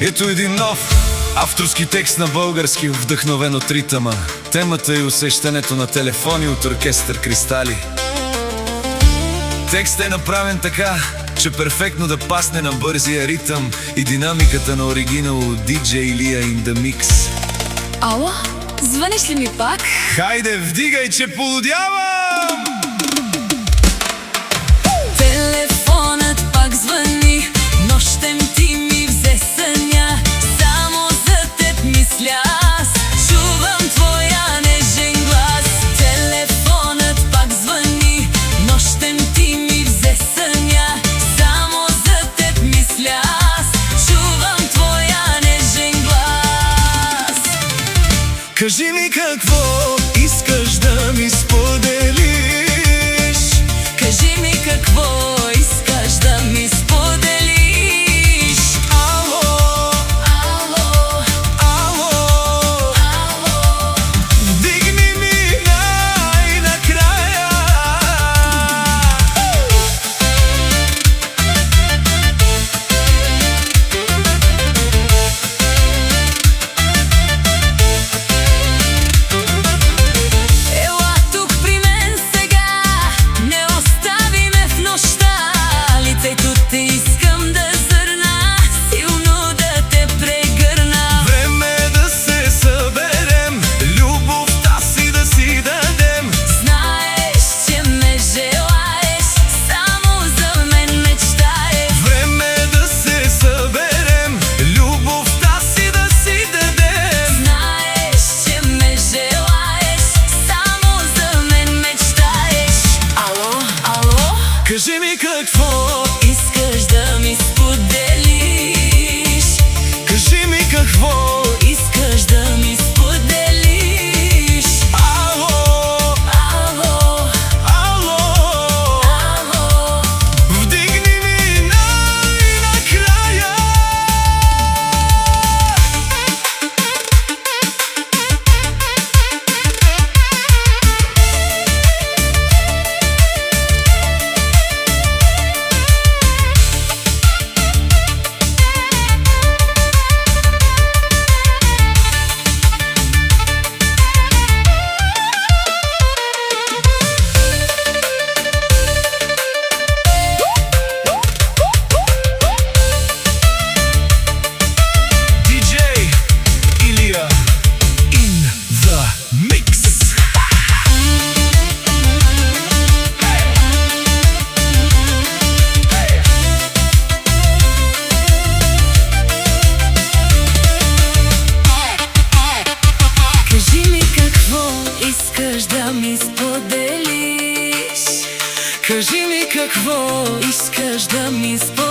Ето един нов авторски текст на български, вдъхновен от ритъма. Темата и усещането на телефони от оркестър Кристали. Текстът е направен така, че перфектно да пасне на бързия ритъм и динамиката на оригинал DJ Илия in the mix. Ало, звъниш ли ми пак? Хайде, вдигай, че полудявам! Телефонът пак звъни, нощем ти ми взе съня. Само за теб мисля аз, чувам твоя нежен глас. Телефонът пак звъни, нощем ти ми взе съня. Само за теб мисля аз, чувам твоя нежен глас. Кажи ми какво искаш да ми споделиш. Кажи ми какво искаш да ми споделиш. Ало, Ало, ало, ало. вдигни ми най-накрая. Ела тук при мен сега, не остави ме в нощта. Лицето те искам да зърна, силно да те прегърна. Време е да се съберем, любовта си да си дадем. Знаеш, че ме желаеш, само за мен мечтаеш. Време е да се съберем, любовта си да си дадем. Знаеш, че ме желаеш, само за мен мечтаеш. Ало, ало, Кажи ми какво, искаш да ми споделиш. кажи ми какво. Искаш да ми споделиш. Ало, Ало, ало, ало. вдигни ми най-накрая. DJ Илия in the mix. Кажи ми какво искаш да ми споделиш. Кажи ми какво Искаш да ми споделиш.